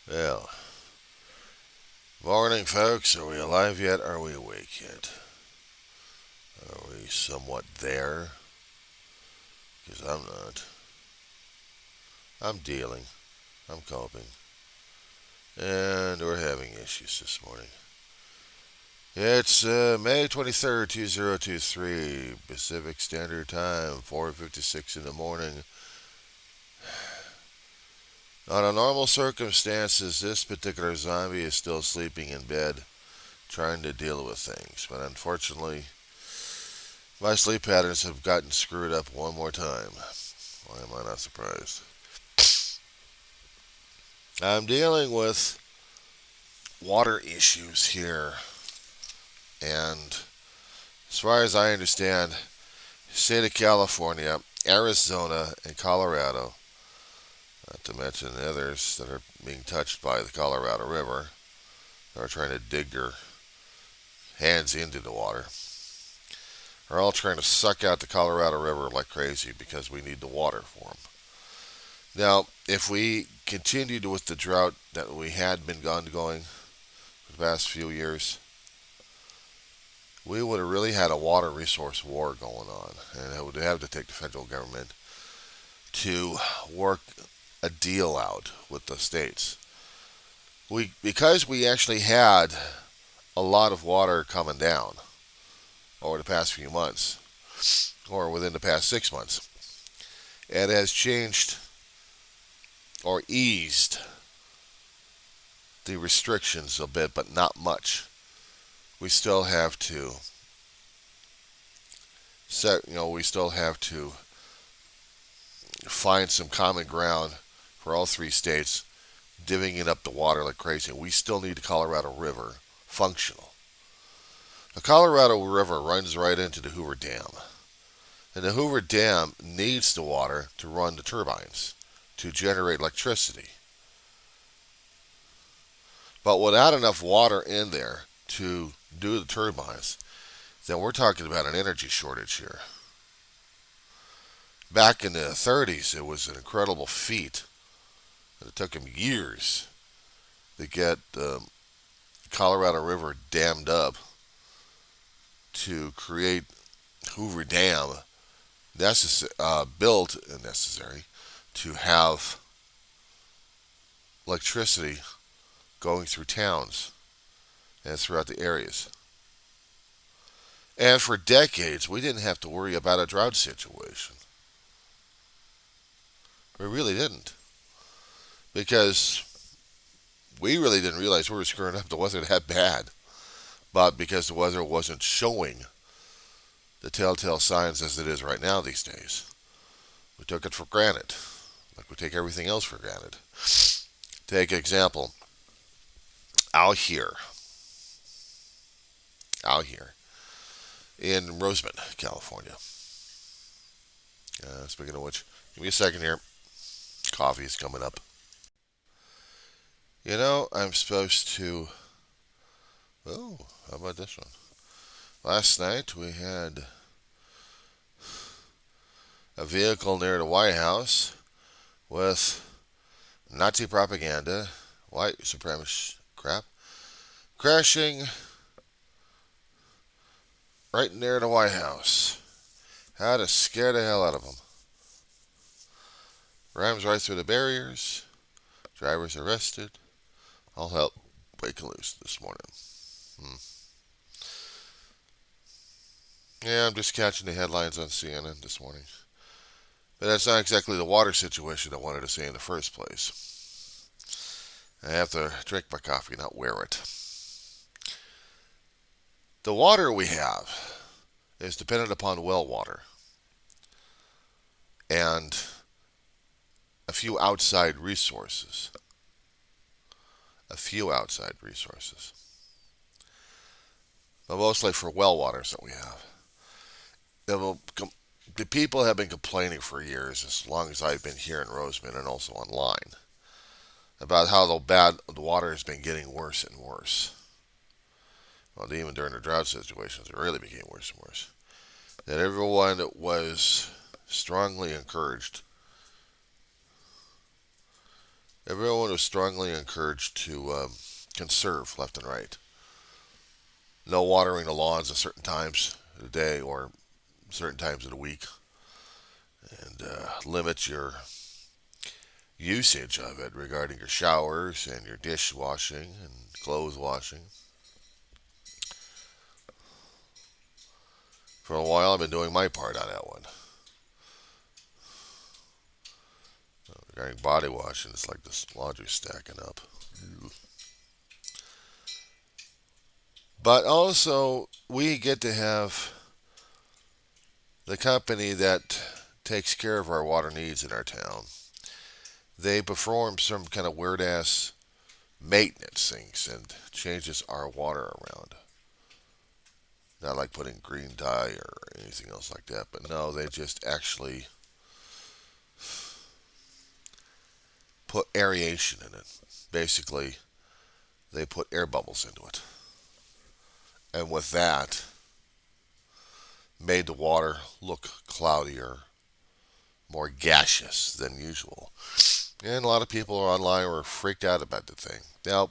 Well, morning, folks. Are we alive yet? Are we awake yet? Are we somewhat there? Because I'm not. I'm dealing. I'm coping. And we're having issues this morning. It's May 23rd, 2023, Pacific Standard Time, 4:56 in the morning. Under normal circumstances, this particular zombie is still sleeping in bed, trying to deal with things. But unfortunately, my sleep patterns have gotten screwed up one more time. Why am I not surprised? I'm dealing with water issues here, and as far as I understand, state of California, Arizona, and Colorado, not to mention the others that are being touched by the Colorado River, that are trying to dig their hands into the water, are all trying to suck out the Colorado River like crazy because we need the water for them. Now, if we continued with the drought that we had been going for the past few years, we would have really had a water resource war going on, and it would have to take the federal government to work a deal out with the states. Because we actually had a lot of water coming down over the past few months, or within the past 6 months, it has changed or eased the restrictions a bit, but not much. We still have to we still have to find some common ground for all three states, divvying up the water like crazy. We still need the Colorado River functional. The Colorado River runs right into the Hoover Dam, and the Hoover Dam needs the water to run the turbines to generate electricity. But without enough water in there to do the turbines, then we're talking about an energy shortage here. Back in the 30s, it was an incredible feat. It took them years to get the Colorado River dammed up to create Hoover Dam built and necessary to have electricity going through towns and throughout the areas. And for decades, we didn't have to worry about a drought situation. We really didn't. Because we really didn't realize we were screwing up the weather that bad. But because the weather wasn't showing the telltale signs as it is right now these days, we took it for granted. Like we take everything else for granted. Take example, out here in Roseman, California. Speaking of which, give me a second here. Coffee is coming up. I'm supposed to. Oh, how about this one? Last night we had a vehicle near the White House with Nazi propaganda, white supremacist crap, crashing right near the White House. Had to scare the hell out of them. Rams right through the barriers. Drivers arrested. All hell breaking loose this morning. Yeah, I'm just catching the headlines on CNN this morning. But that's not exactly the water situation I wanted to say in the first place. I have to drink my coffee, not wear it. The water we have is dependent upon well water and a few outside resources. But mostly for well waters that we have. The people have been complaining for years, as long as I've been here in Roseman and also online, about how the water has been getting worse and worse. Well, even during the drought situations, it really became worse and worse. That everyone was strongly encouraged everyone was strongly encouraged to conserve left and right. No watering the lawns at certain times of the day or certain times of the week, and limit your usage of it regarding your showers and your dishwashing and clothes washing. For a while, I've been doing my part on that one. Regarding body washing, it's like this laundry stacking up. But also, we get to have the company that takes care of our water needs in our town. They perform some kind of weird ass maintenance things and changes our water around. Not like putting green dye or anything else like that, but no, they just actually put aeration in it. Basically, they put air bubbles into it. And with that, made the water look cloudier, more gaseous than usual. And a lot of people online were freaked out about the thing. Now,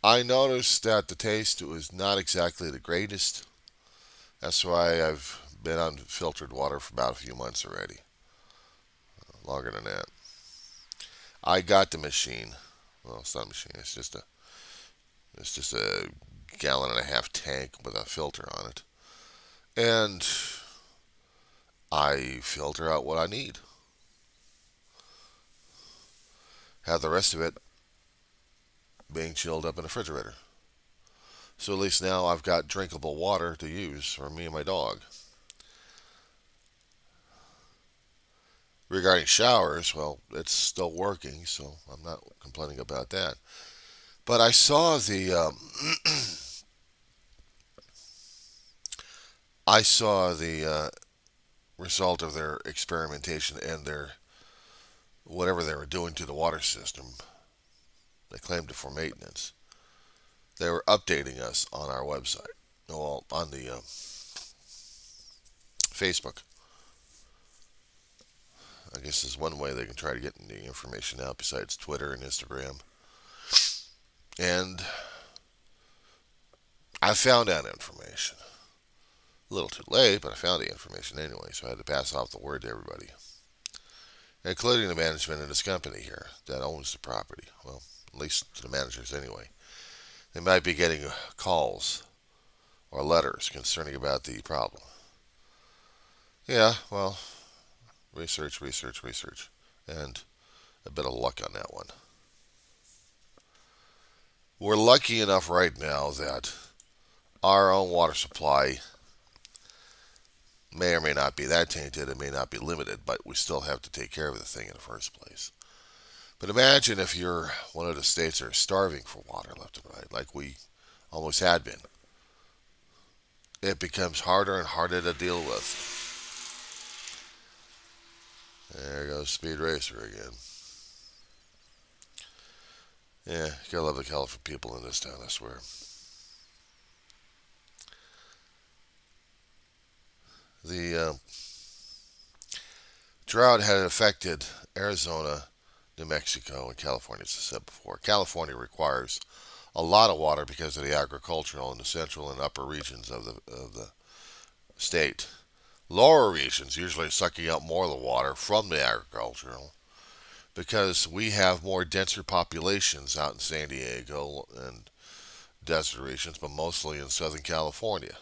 I noticed that the taste was not exactly the greatest. That's why I've been on filtered water for about a few months already. Longer than that. I got the machine. Well, it's not a machine. It's just a gallon and a half tank with a filter on it, and I filter out what I need. Have the rest of it being chilled up in the refrigerator. So at least now I've got drinkable water to use for me and my dog. Regarding showers, well, it's still working, so I'm not complaining about that. But I saw the I saw the result of their experimentation and their whatever they were doing to the water system. They claimed it for maintenance. They were updating us on our website, well, on the Facebook. I guess is one way they can try to get the information out besides Twitter and Instagram. And I found that information. A little too late, but I found the information anyway, so I had to pass off the word to everybody, including the management of this company here that owns the property. Well, at least to the managers anyway. They might be getting calls or letters concerning about the problem. Yeah, well, research, research, research, and a bit of luck on that one. We're lucky enough right now that our own water supply may or may not be that tainted, it may not be limited, but we still have to take care of the thing in the first place. But imagine if you're one of the states that are starving for water left and right, like we almost had been. It becomes harder and harder to deal with. There goes Speed Racer again. Yeah, you gotta love the California people in this town, I swear. The drought had affected Arizona, New Mexico, and California, as I said before. California requires a lot of water because of the agricultural in the central and upper regions of the state. Lower regions usually sucking out more of the water from the agricultural because we have more denser populations out in San Diego and desert regions, but mostly in Southern California.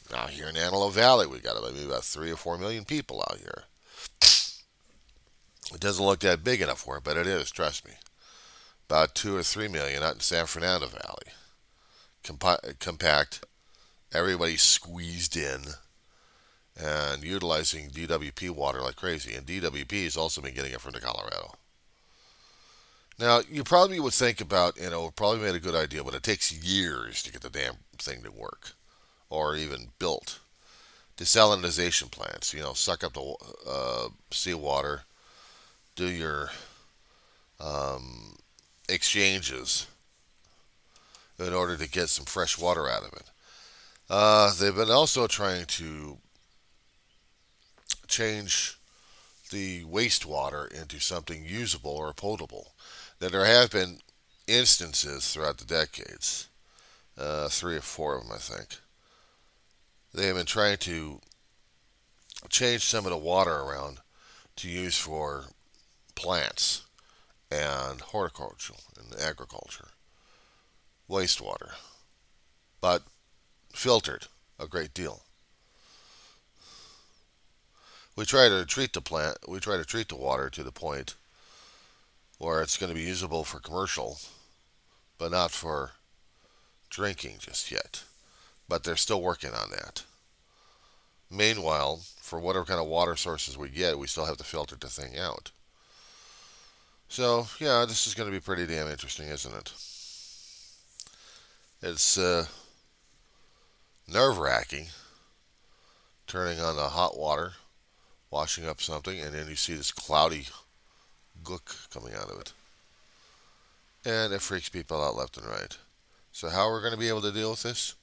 Now here in Antelope Valley, we got maybe about 3 or 4 million people out here. It doesn't look that big enough for it, but it is. Trust me. About 2 or 3 million out in San Fernando Valley. Compact. Everybody squeezed in and utilizing DWP water like crazy. And DWP has also been getting it from the Colorado. Now, you probably would think about, probably made a good idea, but it takes years to get the damn thing to work or even built. Desalinization plants, suck up the seawater, do your um, exchanges in order to get some fresh water out of it. They've been also trying to change the wastewater into something usable or potable. Now, there have been instances throughout the decades, three or four of them, I think. They have been trying to change some of the water around to use for plants and horticulture and agriculture, wastewater, but filtered a great deal. We try to treat the water to the point where it's going to be usable for commercial, but not for drinking just yet. But they're still working on that. Meanwhile, for whatever kind of water sources we get, we still have to filter the thing out. So, yeah, this is going to be pretty damn interesting, isn't it? It's nerve wracking turning on the hot water, washing up something, and then you see this cloudy gook coming out of it. And it freaks people out left and right. So, how we're going to be able to deal with this?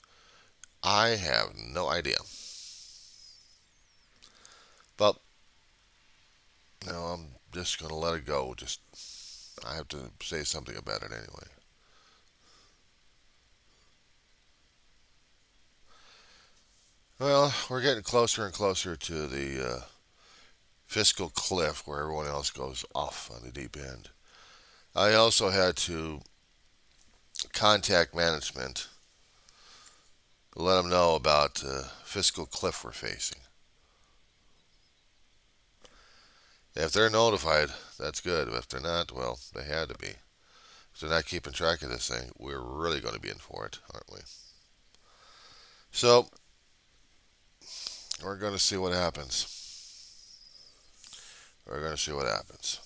I have no idea. But, I'm just going to let it go. I have to say something about it anyway. Well, we're getting closer and closer to the fiscal cliff where everyone else goes off on the deep end. I also had to contact management to let them know about the fiscal cliff we're facing. If they're notified, that's good. But if they're not, well, they had to be. If they're not keeping track of this thing, we're really going to be in for it, aren't we? So, we're going to see what happens. We're going to see what happens.